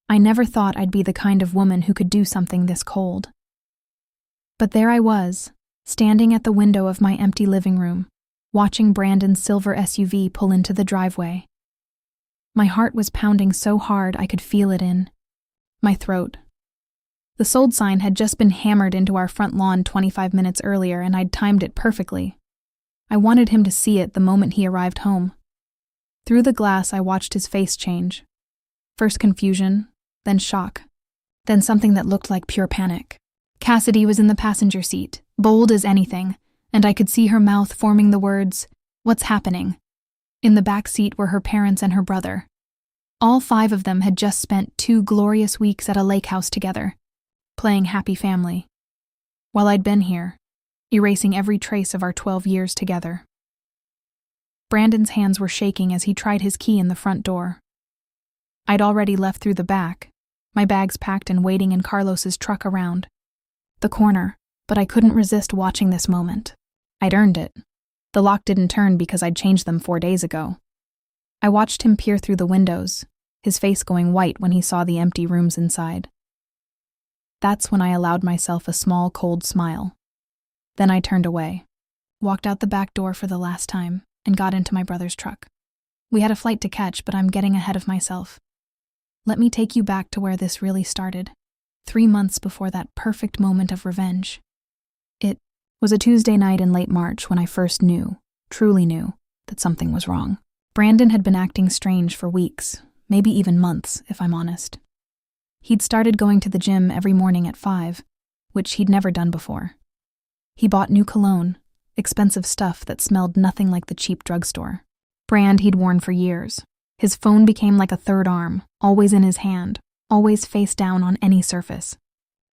I never thought I'd be the kind of woman who could do something this cold. But there I was, standing at the window of my empty living room, watching Brandon's silver SUV pull into the driveway. My heart was pounding so hard I could feel it in my throat. The sold sign had just been hammered into our front lawn 25 minutes earlier, and I'd timed it perfectly. I wanted him to see it the moment he arrived home. Through the glass, I watched his face change. First confusion, then shock, then something that looked like pure panic. Cassidy was in the passenger seat, bold as anything, and I could see her mouth forming the words, "What's happening?" In the back seat were her parents and her brother. All 5 of them had just spent 2 glorious weeks at a lake house together, playing happy family, while I'd been here, erasing every trace of our 12 years together. Brandon's hands were shaking as he tried his key in the front door. I'd already left through the back, my bags packed and waiting in Carlos's truck around the corner, but I couldn't resist watching this moment. I'd earned it. The lock didn't turn because I'd changed them 4 days ago. I watched him peer through the windows, his face going white when he saw the empty rooms inside. That's when I allowed myself a small, cold smile. Then I turned away, walked out the back door for the last time, and got into my brother's truck. We had a flight to catch, but I'm getting ahead of myself. Let me take you back to where this really started, 3 months before that perfect moment of revenge. It was a Tuesday night in late March when I first knew, truly knew, that something was wrong. Brandon had been acting strange for weeks, maybe even months, if I'm honest. He'd started going to the gym every morning at 5, which he'd never done before. He bought new cologne, expensive stuff that smelled nothing like the cheap drugstore, brand he'd worn for years. His phone became like a third arm, always in his hand, always face down on any surface.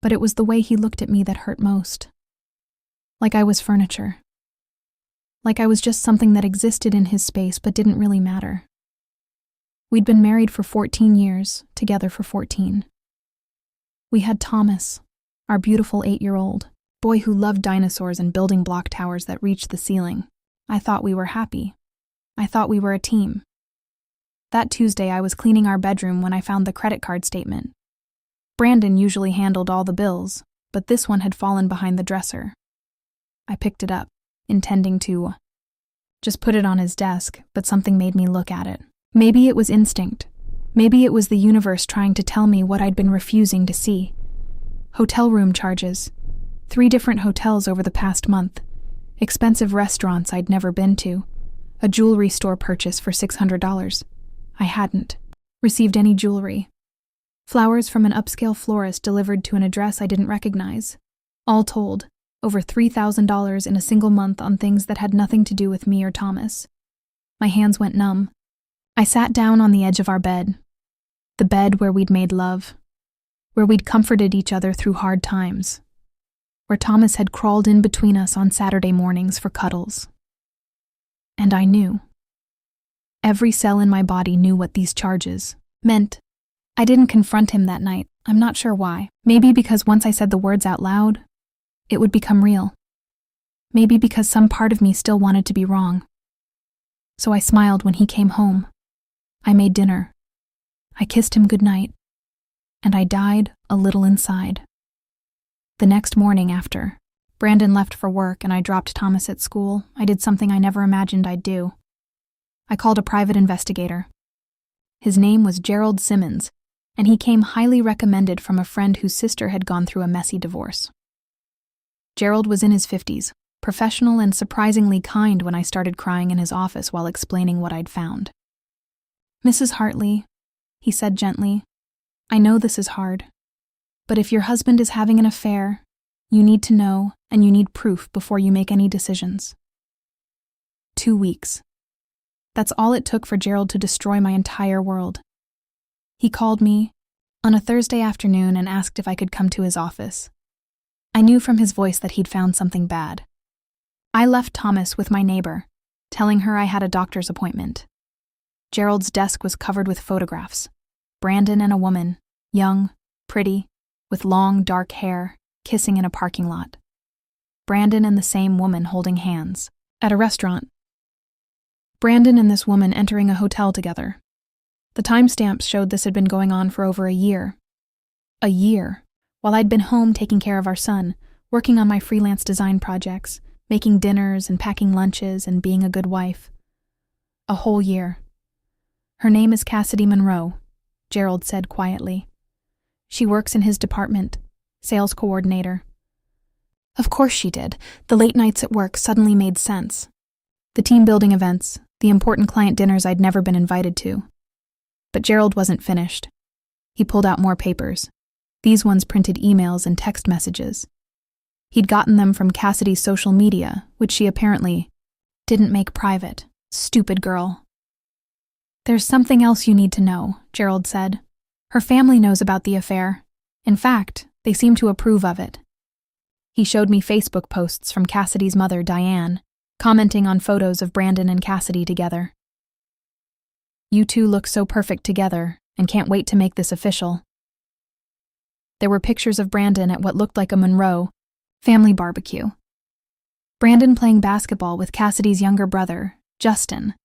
But it was the way he looked at me that hurt most. Like I was furniture. Like I was just something that existed in his space but didn't really matter. We'd been married for 14 years, together for 14. We had Thomas, our beautiful 8-year-old, boy who loved dinosaurs and building block towers that reached the ceiling. I thought we were happy. I thought we were a team. That Tuesday, I was cleaning our bedroom when I found the credit card statement. Brandon usually handled all the bills, but this one had fallen behind the dresser. I picked it up, intending to just put it on his desk, but something made me look at it. Maybe it was instinct. Maybe it was the universe trying to tell me what I'd been refusing to see. Hotel room charges. 3 different hotels over the past month. Expensive restaurants I'd never been to. A jewelry store purchase for $600. I hadn't received any jewelry. Flowers from an upscale florist delivered to an address I didn't recognize. All told, over $3,000 in a single month on things that had nothing to do with me or Thomas. My hands went numb. I sat down on the edge of our bed. The bed where we'd made love. Where we'd comforted each other through hard times. Where Thomas had crawled in between us on Saturday mornings for cuddles. And I knew. Every cell in my body knew what these charges meant. I didn't confront him that night. I'm not sure why. Maybe because once I said the words out loud, it would become real. Maybe because some part of me still wanted to be wrong. So I smiled when he came home. I made dinner. I kissed him goodnight. And I died a little inside. The next morning after, Brandon left for work and I dropped Thomas at school. I did something I never imagined I'd do. I called a private investigator. His name was Gerald Simmons, and he came highly recommended from a friend whose sister had gone through a messy divorce. Gerald was in his 50s, professional and surprisingly kind when I started crying in his office while explaining what I'd found. "Mrs. Hartley," he said gently, "I know this is hard, but if your husband is having an affair, you need to know and you need proof before you make any decisions." 2 weeks. That's all it took for Gerald to destroy my entire world. He called me on a Thursday afternoon and asked if I could come to his office. I knew from his voice that he'd found something bad. I left Thomas with my neighbor, telling her I had a doctor's appointment. Gerald's desk was covered with photographs. Brandon and a woman, young, pretty, with long, dark hair, kissing in a parking lot. Brandon and the same woman holding hands at a restaurant. Brandon and this woman entering a hotel together. The timestamps showed this had been going on for over a year. A year, while I'd been home taking care of our son, working on my freelance design projects, making dinners and packing lunches and being a good wife. A whole year. Her name is Cassidy Monroe, Gerald said quietly. She works in his department, sales coordinator. Of course she did. The late nights at work suddenly made sense. The team-building events, the important client dinners I'd never been invited to. But Gerald wasn't finished. He pulled out more papers. These ones printed emails and text messages. He'd gotten them from Cassidy's social media, which she apparently didn't make private. Stupid girl. There's something else you need to know, Gerald said. Her family knows about the affair. In fact, they seem to approve of it. He showed me Facebook posts from Cassidy's mother, Diane, commenting on photos of Brandon and Cassidy together. You two look so perfect together and can't wait to make this official. There were pictures of Brandon at what looked like a Monroe family barbecue. Brandon playing basketball with Cassidy's younger brother, Justin.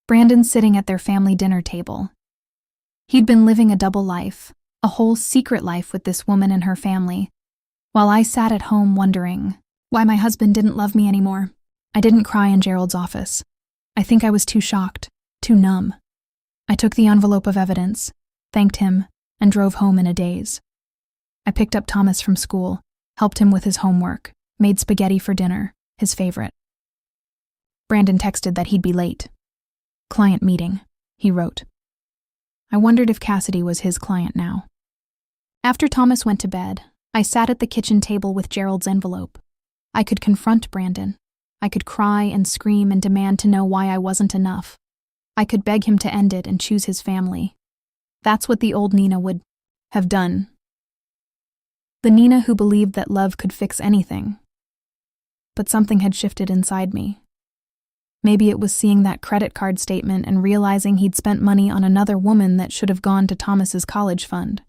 Brandon sitting at their family dinner table. He'd been living a double life, a whole secret life with this woman and her family, while I sat at home wondering why my husband didn't love me anymore. I didn't cry in Gerald's office. I think I was too shocked, too numb. I took the envelope of evidence, thanked him, and drove home in a daze. I picked up Thomas from school, helped him with his homework, made spaghetti for dinner, his favorite. Brandon texted that he'd be late. Client meeting, he wrote. I wondered if Cassidy was his client now. After Thomas went to bed, I sat at the kitchen table with Gerald's envelope. I could confront Brandon. I could cry and scream and demand to know why I wasn't enough. I could beg him to end it and choose his family. That's what the old Nina would have done. The Nina who believed that love could fix anything. But something had shifted inside me. Maybe it was seeing that credit card statement and realizing he'd spent money on another woman that should have gone to Thomas's college fund.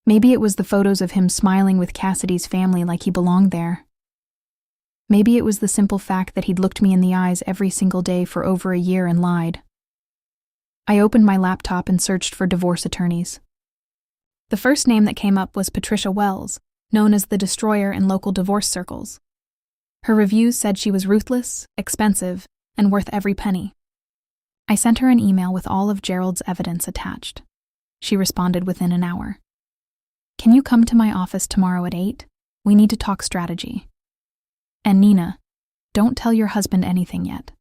Maybe it was the photos of him smiling with Cassidy's family like he belonged there. Maybe it was the simple fact that he'd looked me in the eyes every single day for over a year and lied. I opened my laptop and searched for divorce attorneys. The first name that came up was Patricia Wells, known as the Destroyer in local divorce circles. Her reviews said she was ruthless, expensive, and worth every penny. I sent her an email with all of Gerald's evidence attached. She responded within an hour. Can you come to my office tomorrow at 8? We need to talk strategy. And Nina, don't tell your husband anything yet.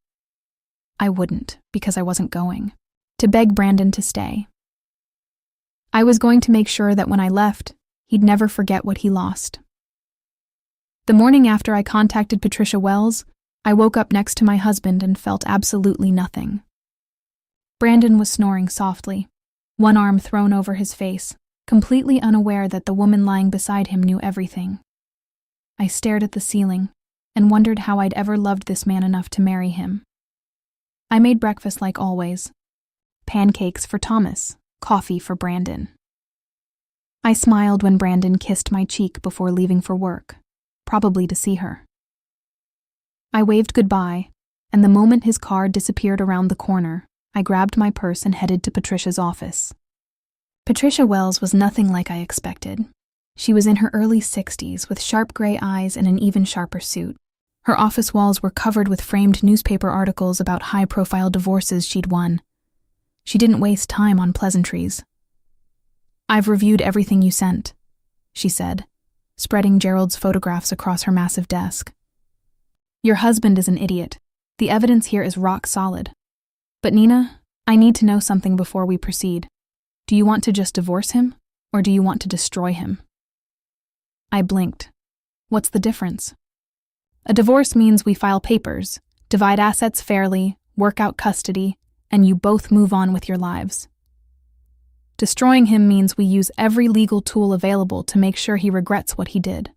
I wouldn't, because I wasn't going. To beg Brandon to stay. I was going to make sure that when I left, he'd never forget what he lost. The morning after I contacted Patricia Wells, I woke up next to my husband and felt absolutely nothing. Brandon was snoring softly, one arm thrown over his face, completely unaware that the woman lying beside him knew everything. I stared at the ceiling and wondered how I'd ever loved this man enough to marry him. I made breakfast like always. Pancakes for Thomas, coffee for Brandon. I smiled when Brandon kissed my cheek before leaving for work, probably to see her. I waved goodbye, and the moment his car disappeared around the corner, I grabbed my purse and headed to Patricia's office. Patricia Wells was nothing like I expected. She was in her early 60s with sharp gray eyes and an even sharper suit. Her office walls were covered with framed newspaper articles about high-profile divorces she'd won. She didn't waste time on pleasantries. I've reviewed everything you sent, she said, spreading Gerald's photographs across her massive desk. Your husband is an idiot. The evidence here is rock solid. But Nina, I need to know something before we proceed. Do you want to just divorce him, or do you want to destroy him? I blinked. What's the difference? A divorce means we file papers, divide assets fairly, work out custody, and you both move on with your lives. Destroying him means we use every legal tool available to make sure he regrets what he did.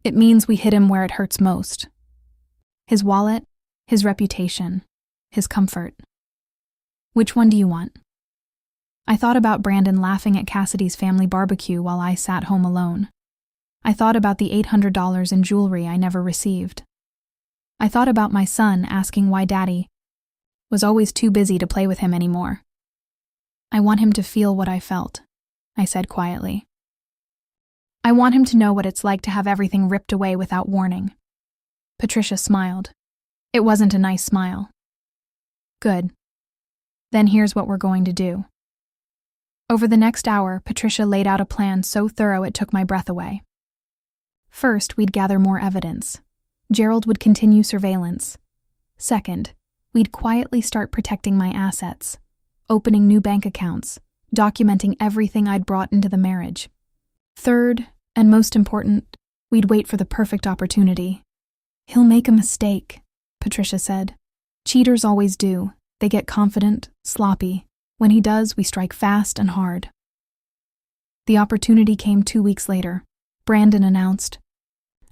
It means we hit him where it hurts most. His wallet, his reputation, his comfort. Which one do you want? I thought about Brandon laughing at Cassidy's family barbecue while I sat home alone. I thought about the $800 in jewelry I never received. I thought about my son asking why Daddy was always too busy to play with him anymore. I want him to feel what I felt, I said quietly. I want him to know what it's like to have everything ripped away without warning. Patricia smiled. It wasn't a nice smile. Good. Then here's what we're going to do. Over the next hour, Patricia laid out a plan so thorough it took my breath away. First, we'd gather more evidence. Gerald would continue surveillance. Second, we'd quietly start protecting my assets, opening new bank accounts, documenting everything I'd brought into the marriage. Third, and most important, we'd wait for the perfect opportunity. He'll make a mistake, Patricia said. Cheaters always do. They get confident, sloppy. When he does, we strike fast and hard. The opportunity came 2 weeks later. Brandon announced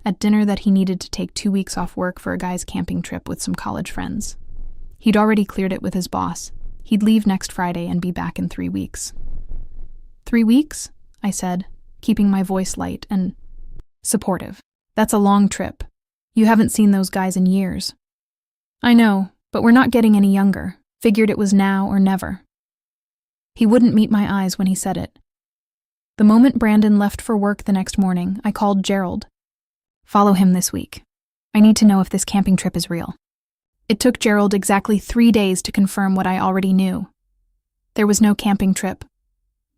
at dinner that he needed to take 2 weeks off work for a guy's camping trip with some college friends. He'd already cleared it with his boss. He'd leave next Friday and be back in 3 weeks. 3 weeks? I said, keeping my voice light and supportive. That's a long trip. You haven't seen those guys in years. I know, but we're not getting any younger. Figured it was now or never. He wouldn't meet my eyes when he said it. The moment Brandon left for work the next morning, I called Gerald. Follow him this week. I need to know if this camping trip is real. It took Gerald exactly 3 days to confirm what I already knew. There was no camping trip.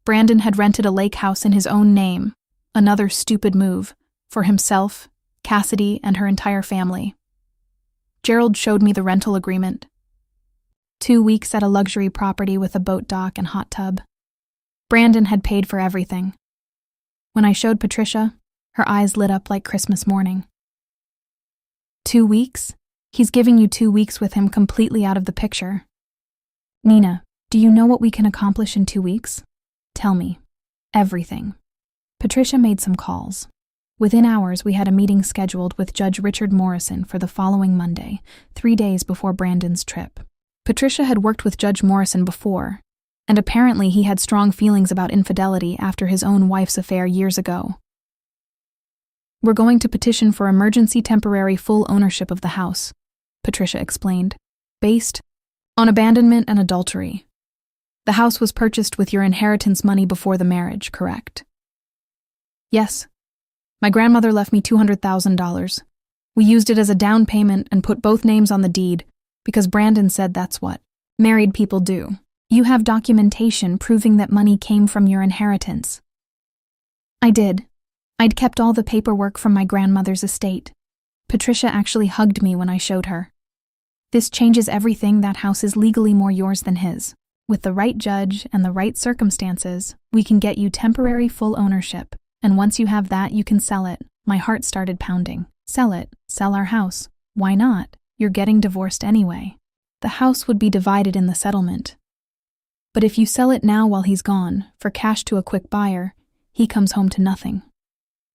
Brandon had rented a lake house in his own name, another stupid move, for himself, Cassidy, and her entire family. Gerald showed me the rental agreement. 2 weeks at a luxury property with a boat dock and hot tub. Brandon had paid for everything. When I showed Patricia, her eyes lit up like Christmas morning. 2 weeks? He's giving you 2 weeks with him completely out of the picture. Nina, do you know what we can accomplish in 2 weeks? Tell me. Everything. Patricia made some calls. Within hours, we had a meeting scheduled with Judge Richard Morrison for the following Monday, 3 days before Brandon's trip. Patricia had worked with Judge Morrison before, and apparently he had strong feelings about infidelity after his own wife's affair years ago. We're going to petition for emergency temporary full ownership of the house, Patricia explained, based on abandonment and adultery. The house was purchased with your inheritance money before the marriage, correct? Yes. My grandmother left me $200,000. We used it as a down payment and put both names on the deed because Brandon said that's what married people do. You have documentation proving that money came from your inheritance. I did. I'd kept all the paperwork from my grandmother's estate. Patricia actually hugged me when I showed her. This changes everything. That house is legally more yours than his. With the right judge and the right circumstances, we can get you temporary full ownership. And once you have that, you can sell it. My heart started pounding. Sell it. Sell our house. Why not? You're getting divorced anyway. The house would be divided in the settlement. But if you sell it now while he's gone, for cash to a quick buyer, he comes home to nothing.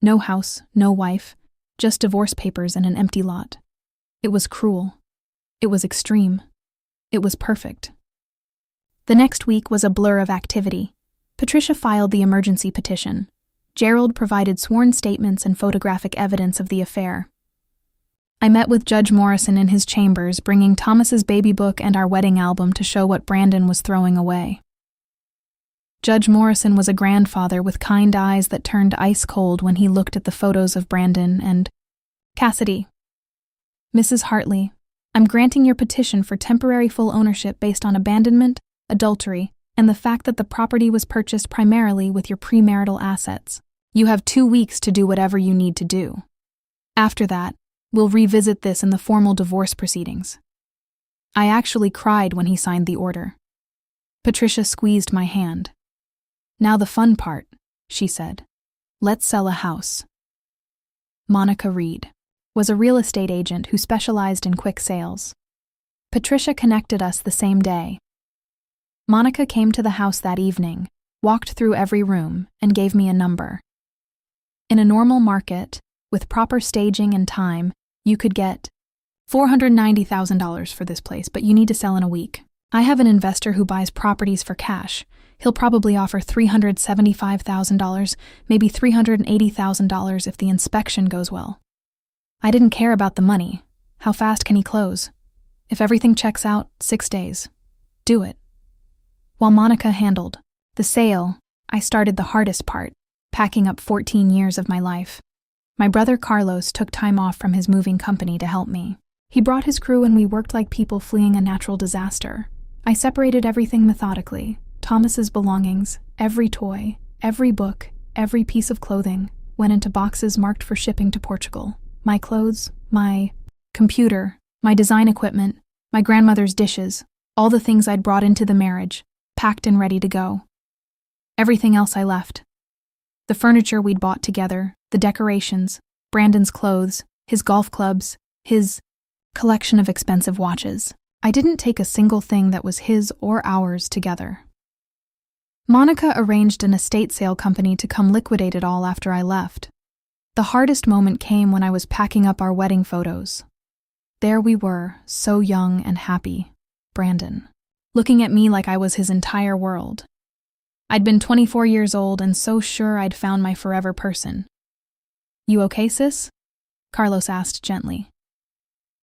No house, no wife, just divorce papers and an empty lot. It was cruel. It was extreme. It was perfect. The next week was a blur of activity. Patricia filed the emergency petition. Gerald provided sworn statements and photographic evidence of the affair. I met with Judge Morrison in his chambers, bringing Thomas's baby book and our wedding album to show what Brandon was throwing away. Judge Morrison was a grandfather with kind eyes that turned ice cold when he looked at the photos of Brandon and Cassidy. Mrs. Hartley, I'm granting your petition for temporary full ownership based on abandonment, adultery, and the fact that the property was purchased primarily with your premarital assets. You have 2 weeks to do whatever you need to do. After that, we'll revisit this in the formal divorce proceedings. I actually cried when he signed the order. Patricia squeezed my hand. Now the fun part, she said. Let's sell a house. Monica Reed was a real estate agent who specialized in quick sales. Patricia connected us the same day. Monica came to the house that evening, walked through every room, and gave me a number. In a normal market, with proper staging and time, you could get $490,000 for this place, but you need to sell in a week. I have an investor who buys properties for cash. He'll probably offer $375,000, maybe $380,000 if the inspection goes well. I didn't care about the money. How fast can he close? If everything checks out, 6 days. Do it. While Monica handled the sale, I started the hardest part, packing up 14 years of my life. My brother Carlos took time off from his moving company to help me. He brought his crew and we worked like people fleeing a natural disaster. I separated everything methodically. Thomas's belongings, every toy, every book, every piece of clothing, went into boxes marked for shipping to Portugal. My clothes, my computer, my design equipment, my grandmother's dishes, all the things I'd brought into the marriage, packed and ready to go. Everything else I left. The furniture we'd bought together, the decorations, Brandon's clothes, his golf clubs, his collection of expensive watches. I didn't take a single thing that was his or ours together. Monica arranged an estate sale company to come liquidate it all after I left. The hardest moment came when I was packing up our wedding photos. There we were, so young and happy, Brandon, looking at me like I was his entire world. I'd been 24 years old and so sure I'd found my forever person. "You okay, sis?" Carlos asked gently.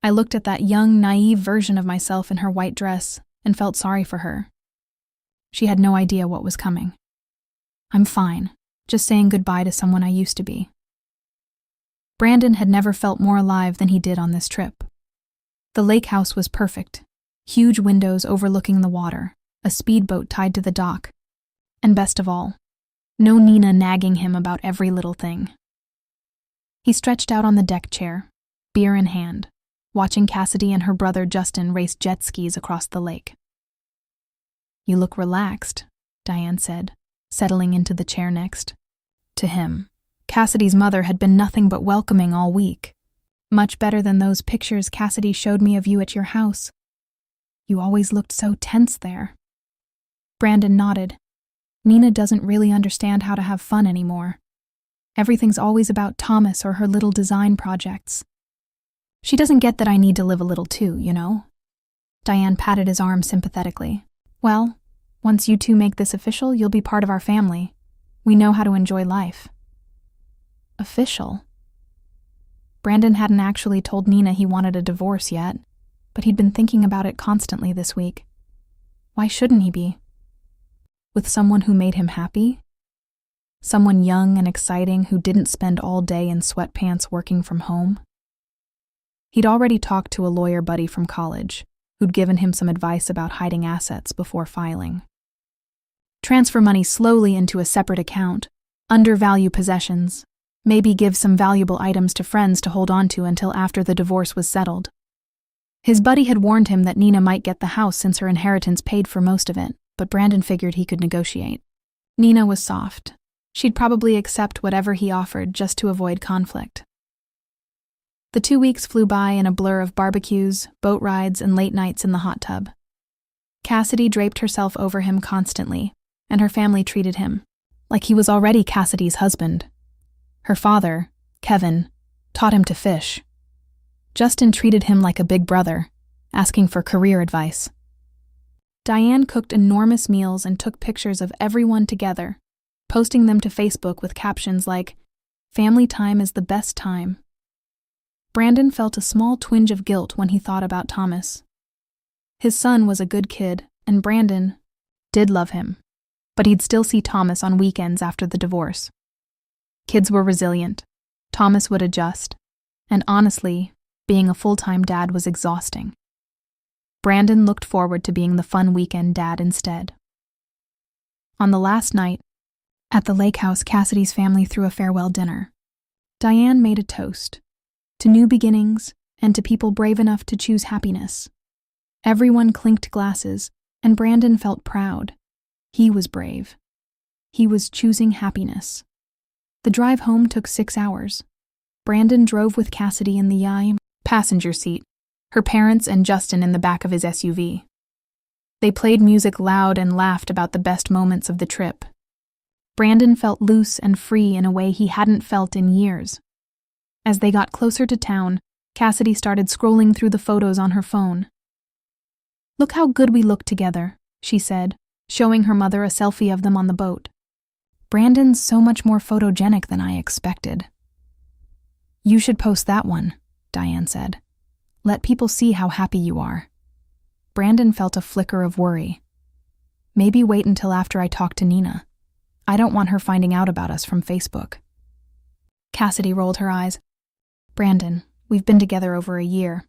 I looked at that young, naive version of myself in her white dress and felt sorry for her. She had no idea what was coming. "I'm fine, just saying goodbye to someone I used to be." Brandon had never felt more alive than he did on this trip. The lake house was perfect. Huge windows overlooking the water, a speedboat tied to the dock, and best of all, no Nina nagging him about every little thing. He stretched out on the deck chair, beer in hand, watching Cassidy and her brother Justin race jet skis across the lake. "You look relaxed," Diane said, settling into the chair next. To him, Cassidy's mother had been nothing but welcoming all week. "Much better than those pictures Cassidy showed me of you at your house. You always looked so tense there." Brandon nodded. "Nina doesn't really understand how to have fun anymore. Everything's always about Thomas or her little design projects. She doesn't get that I need to live a little too, you know?" Diane patted his arm sympathetically. "Well, once you two make this official, you'll be part of our family. We know how to enjoy life." Official? Brandon hadn't actually told Nina he wanted a divorce yet, but he'd been thinking about it constantly this week. Why shouldn't he be? With someone who made him happy? Someone young and exciting who didn't spend all day in sweatpants working from home? He'd already talked to a lawyer buddy from college, who'd given him some advice about hiding assets before filing. Transfer money slowly into a separate account, undervalue possessions, maybe give some valuable items to friends to hold on to until after the divorce was settled. His buddy had warned him that Nina might get the house since her inheritance paid for most of it, but Brandon figured he could negotiate. Nina was soft. She'd probably accept whatever he offered just to avoid conflict. The 2 weeks flew by in a blur of barbecues, boat rides, and late nights in the hot tub. Cassidy draped herself over him constantly, and her family treated him like he was already Cassidy's husband. Her father, Kevin, taught him to fish. Justin treated him like a big brother, asking for career advice. Diane cooked enormous meals and took pictures of everyone together, posting them to Facebook with captions like, "Family time is the best time." Brandon felt a small twinge of guilt when he thought about Thomas. His son was a good kid, and Brandon did love him, but he'd still see Thomas on weekends after the divorce. Kids were resilient. Thomas would adjust. And honestly, being a full-time dad was exhausting. Brandon looked forward to being the fun weekend dad instead. On the last night, at the lake house, Cassidy's family threw a farewell dinner. Diane made a toast to new beginnings and to people brave enough to choose happiness. Everyone clinked glasses, and Brandon felt proud. He was brave. He was choosing happiness. The drive home took 6 hours. Brandon drove with Cassidy in the passenger seat, her parents and Justin in the back of his SUV. They played music loud and laughed about the best moments of the trip. Brandon felt loose and free in a way he hadn't felt in years. As they got closer to town, Cassidy started scrolling through the photos on her phone. "Look how good we look together," she said, showing her mother a selfie of them on the boat. "Brandon's so much more photogenic than I expected." "You should post that one," Diane said. "Let people see how happy you are." Brandon felt a flicker of worry. Maybe wait until after I talk to Nina. I don't want her finding out about us from Facebook. Cassidy rolled her eyes. Brandon, we've been together over a year.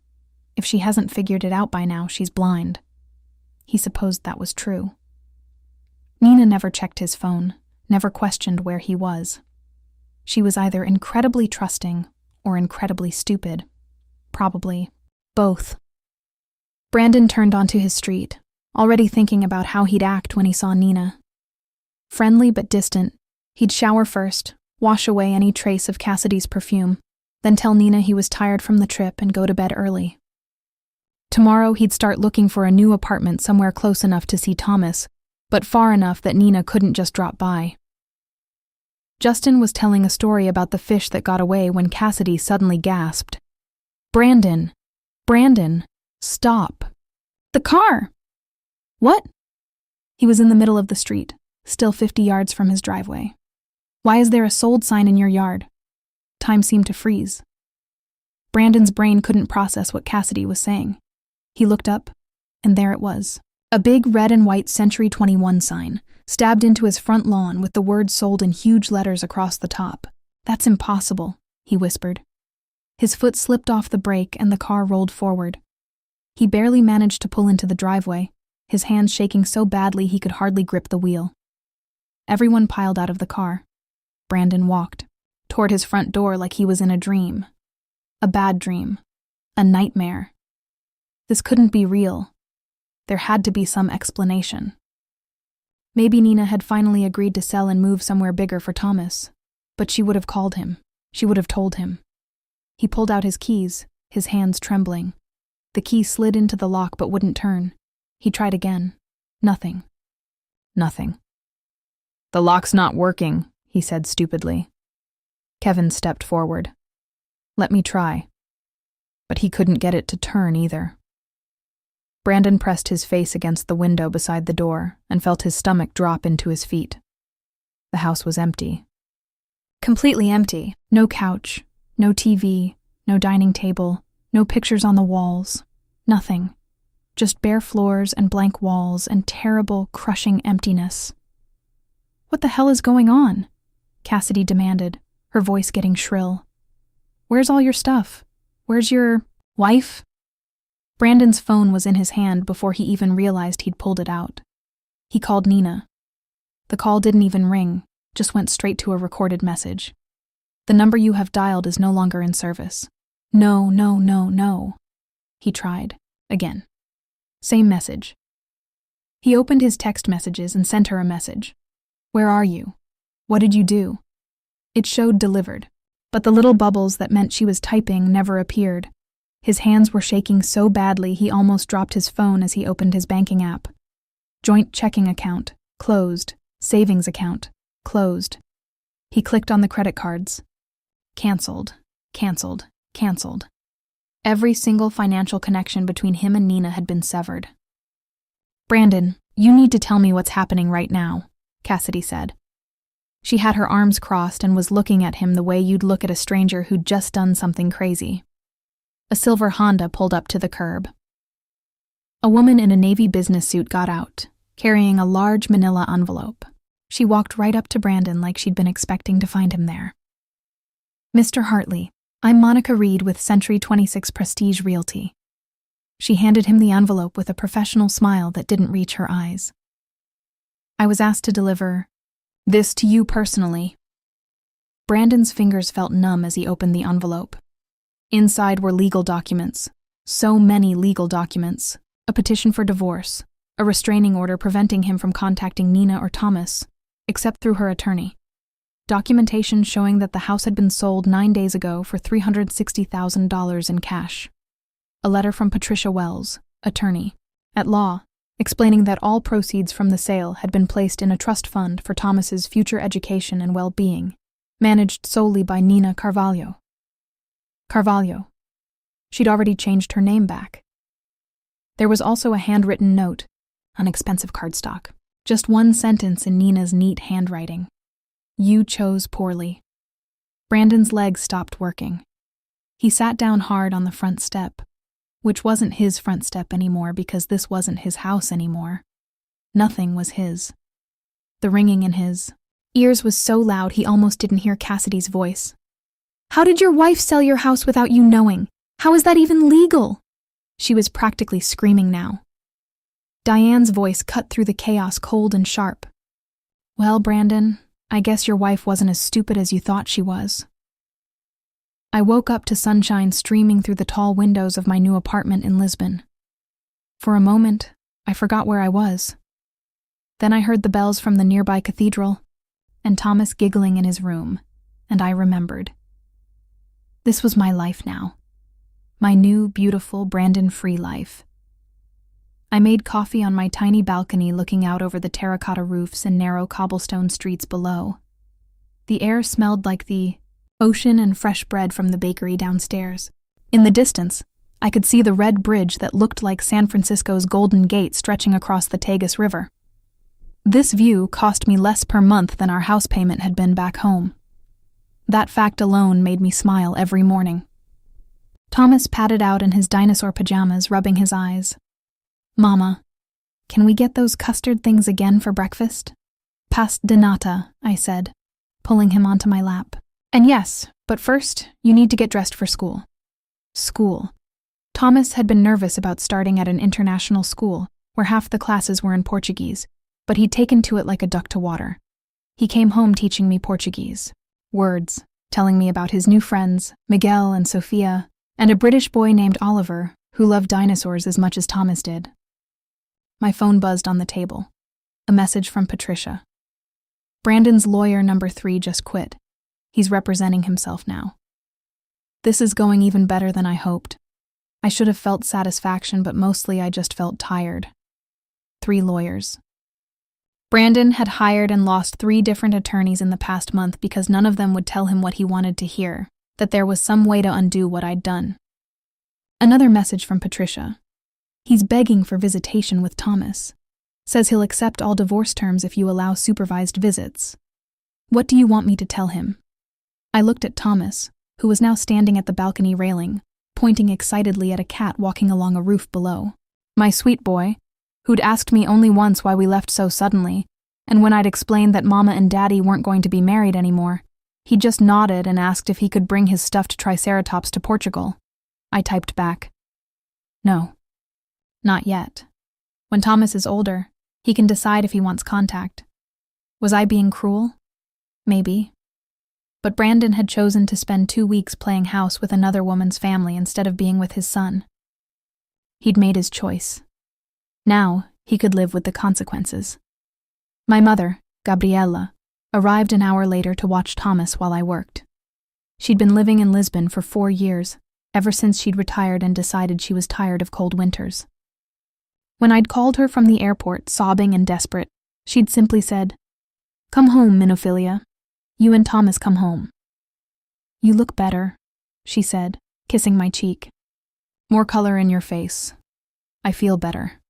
If she hasn't figured it out by now, she's blind. He supposed that was true. Nina never checked his phone, never questioned where he was. She was either incredibly trusting or incredibly stupid. Probably both. Brandon turned onto his street, already thinking about how he'd act when he saw Nina. Friendly but distant, he'd shower first, wash away any trace of Cassidy's perfume, then tell Nina he was tired from the trip and go to bed early. Tomorrow he'd start looking for a new apartment somewhere close enough to see Thomas, but far enough that Nina couldn't just drop by. Justin was telling a story about the fish that got away when Cassidy suddenly gasped. Brandon! Brandon! Stop! The car! What? He was in the middle of the street, still 50 yards from his driveway. Why is there a sold sign in your yard? Time seemed to freeze. Brandon's brain couldn't process what Cassidy was saying. He looked up, and there it was. A big red and white Century 21 sign, stabbed into his front lawn with the word sold in huge letters across the top. That's impossible, he whispered. His foot slipped off the brake and the car rolled forward. He barely managed to pull into the driveway, his hands shaking so badly he could hardly grip the wheel. Everyone piled out of the car. Brandon walked toward his front door like he was in a dream. A bad dream. A nightmare. This couldn't be real. There had to be some explanation. Maybe Nina had finally agreed to sell and move somewhere bigger for Thomas, but she would have called him. She would have told him. He pulled out his keys, his hands trembling. The key slid into the lock but wouldn't turn. He tried again. Nothing. Nothing. The lock's not working, he said stupidly. Kevin stepped forward. Let me try. But he couldn't get it to turn either. Brandon pressed his face against the window beside the door and felt his stomach drop into his feet. The house was empty. Completely empty. No couch, no TV, no dining table, no pictures on the walls. Nothing. Just bare floors and blank walls and terrible, crushing emptiness. What the hell is going on? Cassidy demanded, her voice getting shrill. Where's all your stuff? Where's your wife? Brandon's phone was in his hand before he even realized he'd pulled it out. He called Nina. The call didn't even ring, just went straight to a recorded message. The number you have dialed is no longer in service. No, no, no, no. He tried. Again. Same message. He opened his text messages and sent her a message. Where are you? What did you do? It showed delivered, but the little bubbles that meant she was typing never appeared. His hands were shaking so badly he almost dropped his phone as he opened his banking app. Joint checking account, closed. Savings account, closed. He clicked on the credit cards. Canceled, canceled, canceled. Every single financial connection between him and Nina had been severed. Brandon, you need to tell me what's happening right now, Cassidy said. She had her arms crossed and was looking at him the way you'd look at a stranger who'd just done something crazy. A silver Honda pulled up to the curb. A woman in a navy business suit got out, carrying a large manila envelope. She walked right up to Brandon like she'd been expecting to find him there. Mr. Hartley, I'm Monica Reed with Century 26 Prestige Realty. She handed him the envelope with a professional smile that didn't reach her eyes. I was asked to deliver this to you personally. Brandon's fingers felt numb as he opened the envelope. Inside were legal documents. So many legal documents. A petition for divorce. A restraining order preventing him from contacting Nina or Thomas, except through her attorney. Documentation showing that the house had been sold 9 days ago for $360,000 in cash. A letter from Patricia Wells, attorney, at law, explaining that all proceeds from the sale had been placed in a trust fund for Thomas's future education and well-being, managed solely by Nina Carvalho. Carvalho. She'd already changed her name back. There was also a handwritten note, on expensive cardstock, just one sentence in Nina's neat handwriting. You chose poorly. Brandon's legs stopped working. He sat down hard on the front step, which wasn't his front step anymore because this wasn't his house anymore. Nothing was his. The ringing in his ears was so loud he almost didn't hear Cassidy's voice. "How did your wife sell your house without you knowing? How is that even legal?" She was practically screaming now. Diane's voice cut through the chaos cold and sharp. "Well, Brandon, I guess your wife wasn't as stupid as you thought she was." I woke up to sunshine streaming through the tall windows of my new apartment in Lisbon. For a moment, I forgot where I was. Then I heard the bells from the nearby cathedral, and Thomas giggling in his room, and I remembered. This was my life now. My new, beautiful, Brandon-free life. I made coffee on my tiny balcony looking out over the terracotta roofs and narrow cobblestone streets below. The air smelled like the ocean and fresh bread from the bakery downstairs. In the distance, I could see the red bridge that looked like San Francisco's Golden Gate stretching across the Tagus River. This view cost me less per month than our house payment had been back home. That fact alone made me smile every morning. Thomas padded out in his dinosaur pajamas, rubbing his eyes. "Mama, can we get those custard things again for breakfast?" "Past de nata," I said, pulling him onto my lap. "And yes, but first, you need to get dressed for school." School. Thomas had been nervous about starting at an international school, where half the classes were in Portuguese, but he'd taken to it like a duck to water. He came home teaching me Portuguese. Words, telling me about his new friends, Miguel and Sofia, and a British boy named Oliver, who loved dinosaurs as much as Thomas did. My phone buzzed on the table. A message from Patricia. "Brandon's lawyer number 3 just quit. He's representing himself now." This is going even better than I hoped. I should have felt satisfaction, but mostly I just felt tired. 3 lawyers. Brandon had hired and lost 3 different attorneys in the past month because none of them would tell him what he wanted to hear, that there was some way to undo what I'd done. Another message from Patricia. "He's begging for visitation with Thomas. Says he'll accept all divorce terms if you allow supervised visits. What do you want me to tell him?" I looked at Thomas, who was now standing at the balcony railing, pointing excitedly at a cat walking along a roof below. My sweet boy, who'd asked me only once why we left so suddenly, and when I'd explained that Mama and Daddy weren't going to be married anymore, he just nodded and asked if he could bring his stuffed triceratops to Portugal. I typed back, "No, not yet. When Thomas is older, he can decide if he wants contact." Was I being cruel? Maybe. But Brandon had chosen to spend 2 weeks playing house with another woman's family instead of being with his son. He'd made his choice. Now, he could live with the consequences. My mother, Gabriela, arrived an hour later to watch Thomas while I worked. She'd been living in Lisbon for 4 years, ever since she'd retired and decided she was tired of cold winters. When I'd called her from the airport, sobbing and desperate, she'd simply said, "Come home, Minophilia. You and Thomas come home." "You look better," she said, kissing my cheek. "More color in your face. I feel better."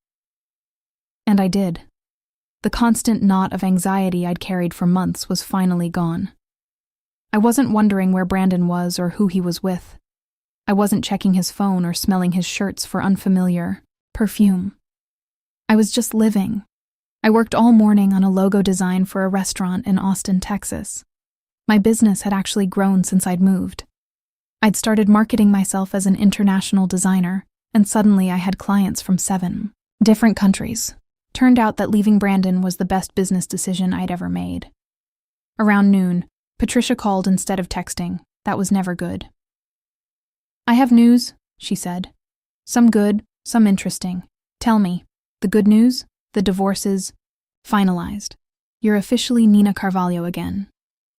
And I did. The constant knot of anxiety I'd carried for months was finally gone. I wasn't wondering where Brandon was or who he was with. I wasn't checking his phone or smelling his shirts for unfamiliar perfume. I was just living. I worked all morning on a logo design for a restaurant in Austin, Texas. My business had actually grown since I'd moved. I'd started marketing myself as an international designer, and suddenly I had clients from 7 different countries. Turned out that leaving Brandon was the best business decision I'd ever made. Around noon, Patricia called instead of texting. That was never good. "I have news," she said. "Some good, some interesting. Tell me, the good news? The divorce is finalized. You're officially Nina Carvalho again.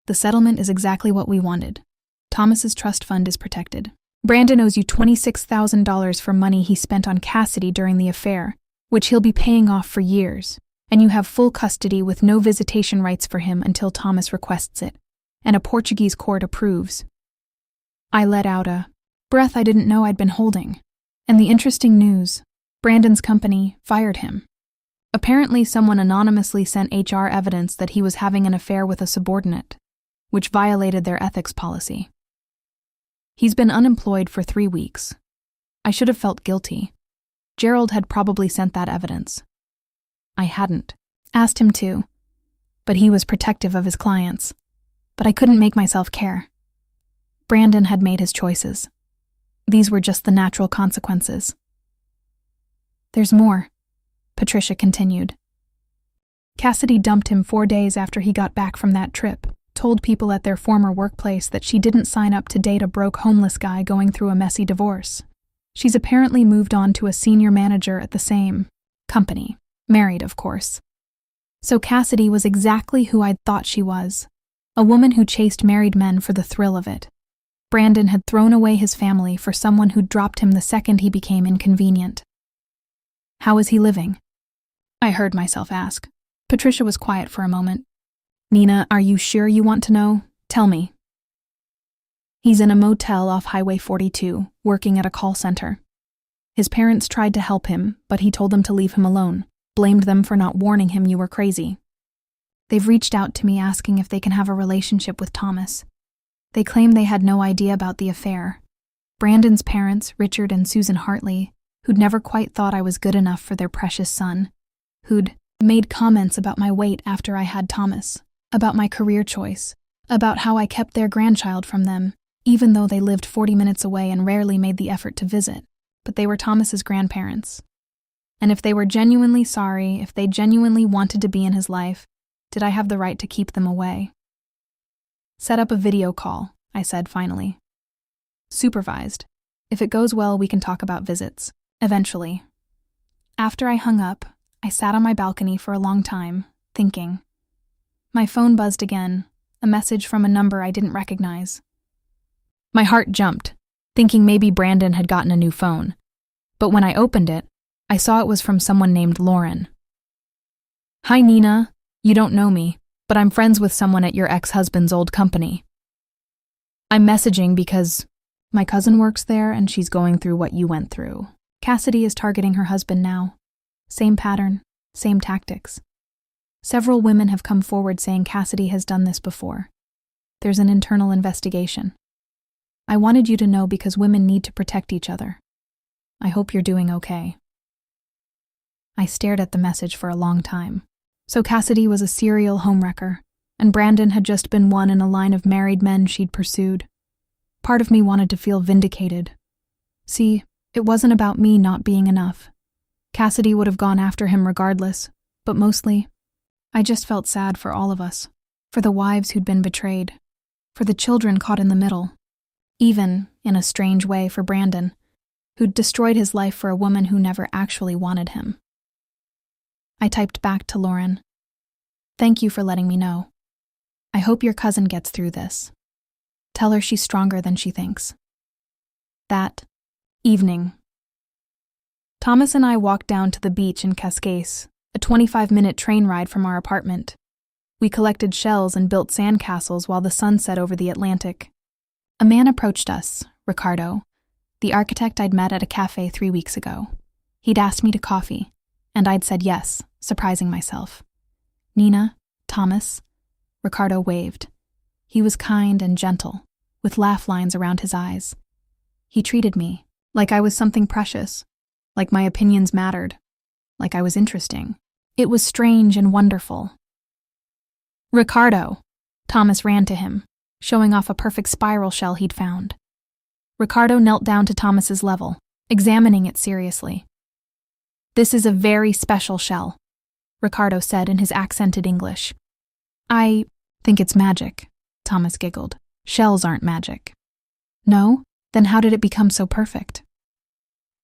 The settlement is exactly what we wanted. Thomas's trust fund is protected. Brandon owes you $26,000 for money he spent on Cassidy during the affair, which he'll be paying off for years, and you have full custody with no visitation rights for him until Thomas requests it, and a Portuguese court approves." I let out a breath I didn't know I'd been holding. And the interesting news, Brandon's company fired him. Apparently someone anonymously sent HR evidence that he was having an affair with a subordinate, which violated their ethics policy. He's been unemployed for 3 weeks. I should have felt guilty. Gerald had probably sent that evidence. I hadn't asked him to, but he was protective of his clients. But I couldn't make myself care. Brandon had made his choices. These were just the natural consequences. There's more, Patricia continued. Cassidy dumped him 4 days after he got back from that trip, told people at their former workplace that she didn't sign up to date a broke homeless guy going through a messy divorce. She's apparently moved on to a senior manager at the same company, married, of course. So Cassidy was exactly who I'd thought she was, a woman who chased married men for the thrill of it. Brandon had thrown away his family for someone who dropped him the second he became inconvenient. How is he living? I heard myself ask. Patricia was quiet for a moment. Nina, are you sure you want to know? Tell me. He's in a motel off Highway 42, working at a call center. His parents tried to help him, but he told them to leave him alone, blamed them for not warning him you were crazy. They've reached out to me asking if they can have a relationship with Thomas. They claim they had no idea about the affair. Brandon's parents, Richard and Susan Hartley, who'd never quite thought I was good enough for their precious son, who'd made comments about my weight after I had Thomas, about my career choice, about how I kept their grandchild from them, even though they lived 40 minutes away and rarely made the effort to visit, but they were Thomas's grandparents. And if they were genuinely sorry, if they genuinely wanted to be in his life, did I have the right to keep them away? Set up a video call, I said finally. Supervised. If it goes well, we can talk about visits. Eventually. After I hung up, I sat on my balcony for a long time, thinking. My phone buzzed again, a message from a number I didn't recognize. My heart jumped, thinking maybe Brandon had gotten a new phone. But when I opened it, I saw it was from someone named Lauren. Hi Nina, you don't know me, but I'm friends with someone at your ex-husband's old company. I'm messaging because my cousin works there and she's going through what you went through. Cassidy is targeting her husband now. Same pattern, same tactics. Several women have come forward saying Cassidy has done this before. There's an internal investigation. I wanted you to know because women need to protect each other. I hope you're doing okay. I stared at the message for a long time. So Cassidy was a serial homewrecker, and Brandon had just been one in a line of married men she'd pursued. Part of me wanted to feel vindicated. See, it wasn't about me not being enough. Cassidy would have gone after him regardless, but mostly, I just felt sad for all of us, for the wives who'd been betrayed, for the children caught in the middle, even, in a strange way, for Brandon, who'd destroyed his life for a woman who never actually wanted him. I typed back to Lauren. Thank you for letting me know. I hope your cousin gets through this. Tell her she's stronger than she thinks. That evening. Thomas and I walked down to the beach in Cascais, a 25-minute train ride from our apartment. We collected shells and built sandcastles while the sun set over the Atlantic. A man approached us, Ricardo, the architect I'd met at a cafe 3 weeks ago. He'd asked me to coffee, and I'd said yes, surprising myself. Nina, Thomas, Ricardo waved. He was kind and gentle, with laugh lines around his eyes. He treated me like I was something precious, like my opinions mattered, like I was interesting. It was strange and wonderful. Ricardo! Thomas ran to him, showing off a perfect spiral shell he'd found. Ricardo knelt down to Thomas's level, examining it seriously. This is a very special shell, Ricardo said in his accented English. I think it's magic, Thomas giggled. Shells aren't magic. No? Then how did it become so perfect?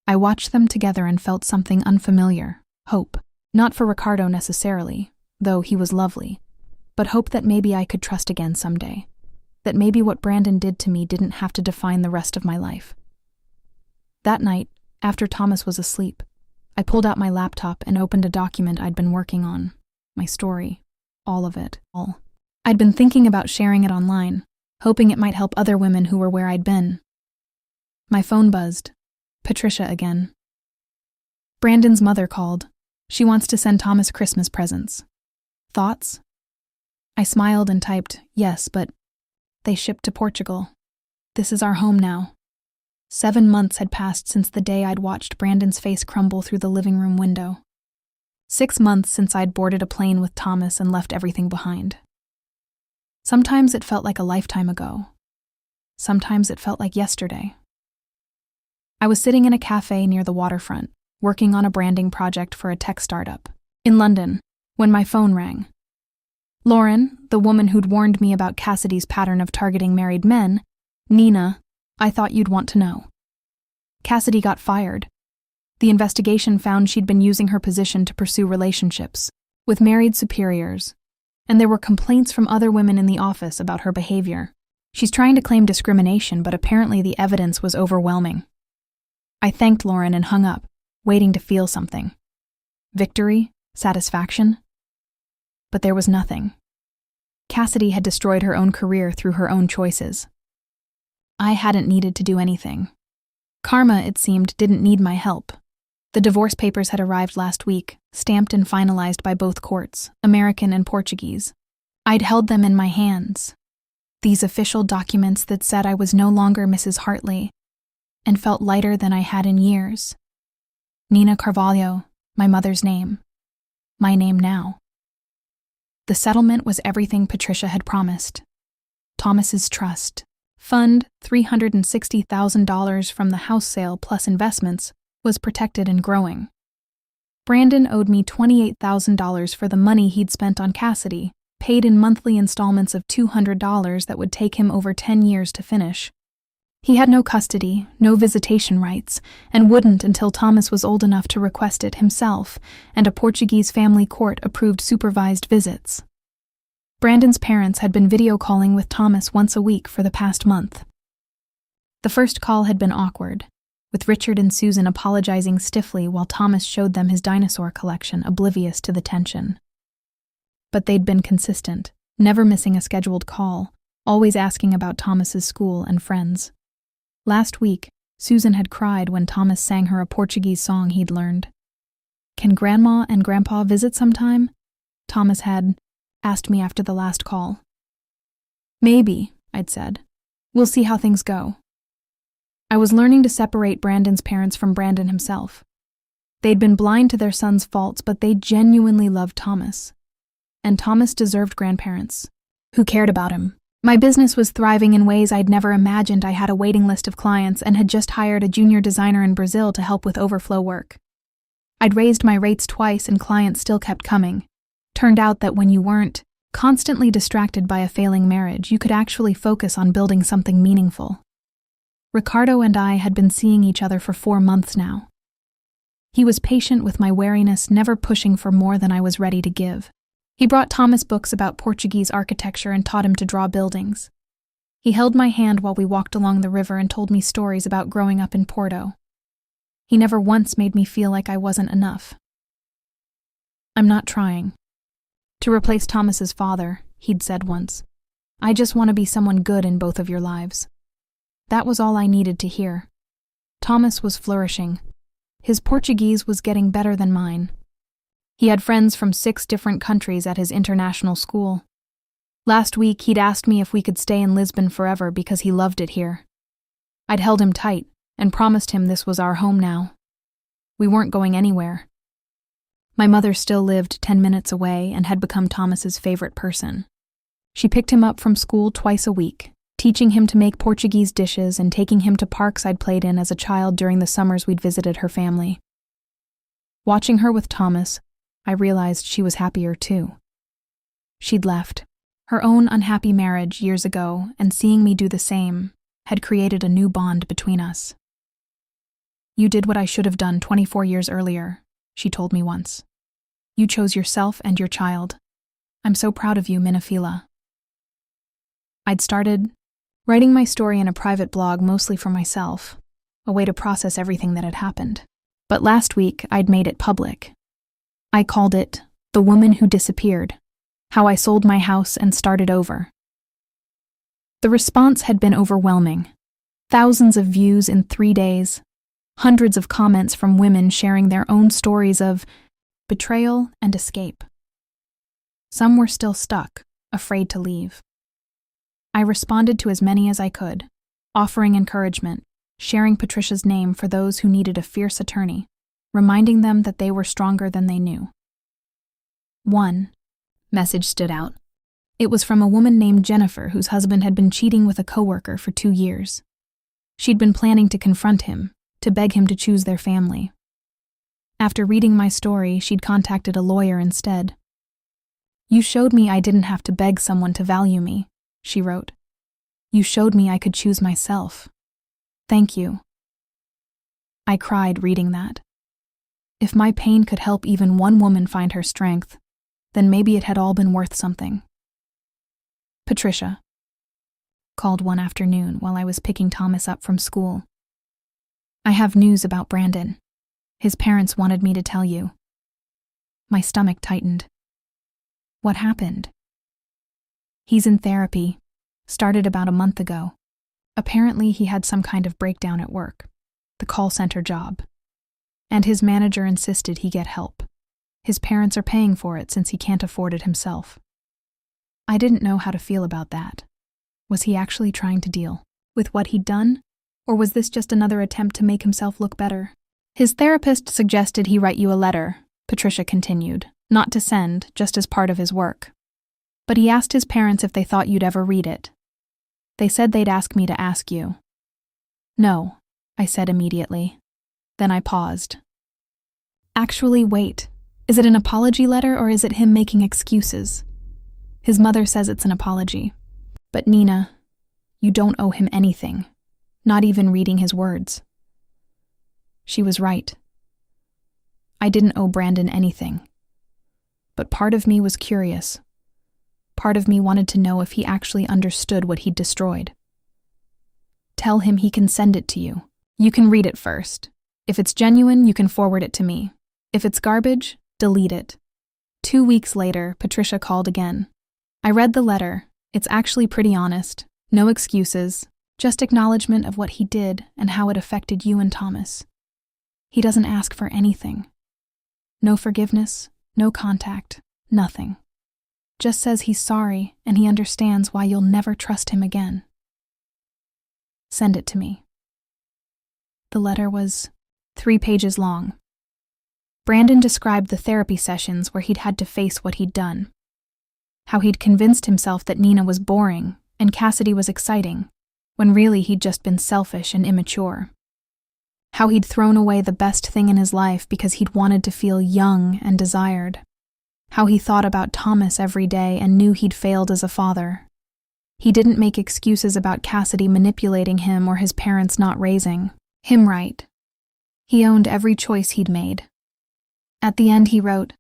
I watched them together and felt something unfamiliar, hope. Not for Ricardo necessarily, though he was lovely, but hope that maybe I could trust again someday. That maybe what Brandon did to me didn't have to define the rest of my life. That night, after Thomas was asleep, I pulled out my laptop and opened a document I'd been working on. My story. All of it. All. I'd been thinking about sharing it online, hoping it might help other women who were where I'd been. My phone buzzed. Patricia again. Brandon's mother called. She wants to send Thomas Christmas presents. Thoughts? I smiled and typed, yes, but they shipped to Portugal. This is our home now. 7 months had passed since the day I'd watched Brandon's face crumble through the living room window. 6 months since I'd boarded a plane with Thomas and left everything behind. Sometimes it felt like a lifetime ago. Sometimes it felt like yesterday. I was sitting in a cafe near the waterfront, working on a branding project for a tech startup in London, when my phone rang. Lauren, the woman who'd warned me about Cassidy's pattern of targeting married men, Nina, I thought you'd want to know. Cassidy got fired. The investigation found she'd been using her position to pursue relationships with married superiors, and there were complaints from other women in the office about her behavior. She's trying to claim discrimination, but apparently the evidence was overwhelming. I thanked Lauren and hung up, waiting to feel something. Victory? Satisfaction? But there was nothing. Cassidy had destroyed her own career through her own choices. I hadn't needed to do anything. Karma, it seemed, didn't need my help. The divorce papers had arrived last week, stamped and finalized by both courts, American and Portuguese. I'd held them in my hands. These official documents that said I was no longer Mrs. Hartley, and felt lighter than I had in years. Nina Carvalho, my mother's name. My name now. The settlement was everything Patricia had promised. Thomas's trust, fund $360,000 from the house sale plus investments, was protected and growing. Brandon owed me $28,000 for the money he'd spent on Cassidy, paid in monthly installments of $200 that would take him over 10 years to finish. He had no custody, no visitation rights, and wouldn't until Thomas was old enough to request it himself, and a Portuguese family court approved supervised visits. Brandon's parents had been video calling with Thomas once a week for the past month. The first call had been awkward, with Richard and Susan apologizing stiffly while Thomas showed them his dinosaur collection, oblivious to the tension. But they'd been consistent, never missing a scheduled call, always asking about Thomas's school and friends. Last week, Susan had cried when Thomas sang her a Portuguese song he'd learned. "Can Grandma and Grandpa visit sometime?" Thomas had asked me after the last call. "Maybe," I'd said. "We'll see how things go." I was learning to separate Brandon's parents from Brandon himself. They'd been blind to their son's faults, but they genuinely loved Thomas. And Thomas deserved grandparents who cared about him. My business was thriving in ways I'd never imagined. I had a waiting list of clients and had just hired a junior designer in Brazil to help with overflow work. I'd raised my rates twice and clients still kept coming. Turned out that when you weren't constantly distracted by a failing marriage, you could actually focus on building something meaningful. Ricardo and I had been seeing each other for 4 months now. He was patient with my wariness, never pushing for more than I was ready to give. He brought Thomas books about Portuguese architecture and taught him to draw buildings. He held my hand while we walked along the river and told me stories about growing up in Porto. He never once made me feel like I wasn't enough. "I'm not trying to replace Thomas's father," he'd said once. "I just want to be someone good in both of your lives." That was all I needed to hear. Thomas was flourishing. His Portuguese was getting better than mine. He had friends from 6 different countries at his international school. Last week, he'd asked me if we could stay in Lisbon forever because he loved it here. I'd held him tight and promised him this was our home now. We weren't going anywhere. My mother still lived 10 minutes away and had become Thomas's favorite person. She picked him up from school twice a week, teaching him to make Portuguese dishes and taking him to parks I'd played in as a child during the summers we'd visited her family. Watching her with Thomas, I realized she was happier too. She'd left her own unhappy marriage years ago, and seeing me do the same had created a new bond between us. "You did what I should have done 24 years earlier," she told me once. "You chose yourself and your child. I'm so proud of you, Minafila." I'd started writing my story in a private blog mostly for myself, a way to process everything that had happened. But last week, I'd made it public. I called it "The Woman Who Disappeared: How I Sold My House and Started Over." The response had been overwhelming. Thousands of views in 3 days, hundreds of comments from women sharing their own stories of betrayal and escape. Some were still stuck, afraid to leave. I responded to as many as I could, offering encouragement, sharing Patricia's name for those who needed a fierce attorney, reminding them that they were stronger than they knew. One message stood out. It was from a woman named Jennifer whose husband had been cheating with a coworker for 2 years. She'd been planning to confront him, to beg him to choose their family. After reading my story, she'd contacted a lawyer instead. "You showed me I didn't have to beg someone to value me," she wrote. "You showed me I could choose myself. Thank you." I cried reading that. If my pain could help even one woman find her strength, then maybe it had all been worth something. Patricia called one afternoon while I was picking Thomas up from school. "I have news about Brandon. His parents wanted me to tell you." My stomach tightened. "What happened?" "He's in therapy. Started about a month ago. Apparently he had some kind of breakdown at work, the call center job. And his manager insisted he get help. His parents are paying for it since he can't afford it himself." I didn't know how to feel about that. Was he actually trying to deal with what he'd done? Or was this just another attempt to make himself look better? "His therapist suggested he write you a letter," Patricia continued, "not to send, just as part of his work. But he asked his parents if they thought you'd ever read it. They said they'd ask me to ask you." "No," I said immediately. Then I paused. "Actually, wait. Is it an apology letter or is it him making excuses?" "His mother says it's an apology. But Nina, you don't owe him anything, not even reading his words." She was right. I didn't owe Brandon anything. But part of me was curious. Part of me wanted to know if he actually understood what he'd destroyed. "Tell him he can send it to you. You can read it first. If it's genuine, you can forward it to me. If it's garbage, delete it." 2 weeks later, Patricia called again. I read the letter. It's actually pretty honest. No excuses. Just acknowledgement of what he did and how it affected you and Thomas. He doesn't ask for anything. No forgiveness, no contact, nothing. Just says he's sorry and he understands why you'll never trust him again. "Send it to me." The letter was 3 pages long. Brandon described the therapy sessions where he'd had to face what he'd done. How he'd convinced himself that Nina was boring and Cassidy was exciting, when really he'd just been selfish and immature. How he'd thrown away the best thing in his life because he'd wanted to feel young and desired. How he thought about Thomas every day and knew he'd failed as a father. He didn't make excuses about Cassidy manipulating him or his parents not raising him right. He owned every choice he'd made. At the end he wrote,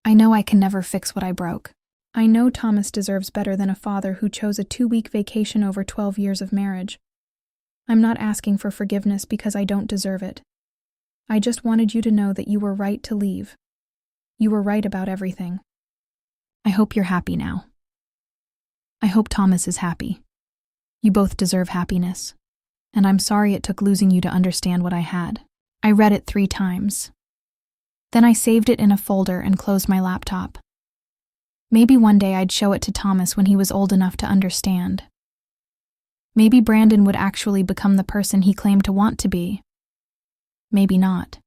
"I know I can never fix what I broke. I know Thomas deserves better than a father who chose a 2-week vacation over 12 years of marriage. I'm not asking for forgiveness because I don't deserve it. I just wanted you to know that you were right to leave. You were right about everything. I hope you're happy now. I hope Thomas is happy. You both deserve happiness. And I'm sorry it took losing you to understand what I had." I read it 3 times. Then I saved it in a folder and closed my laptop. Maybe one day I'd show it to Thomas when he was old enough to understand. Maybe Brandon would actually become the person he claimed to want to be. Maybe not.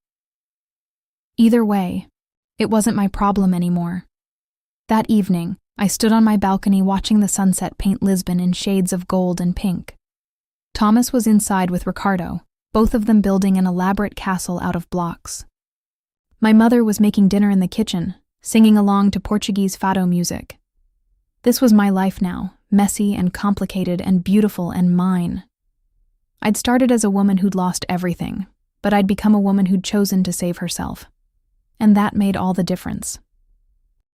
Either way, it wasn't my problem anymore. That evening, I stood on my balcony watching the sunset paint Lisbon in shades of gold and pink. Thomas was inside with Ricardo, both of them building an elaborate castle out of blocks. My mother was making dinner in the kitchen, singing along to Portuguese fado music. This was my life now, messy and complicated and beautiful and mine. I'd started as a woman who'd lost everything, but I'd become a woman who'd chosen to save herself. And that made all the difference.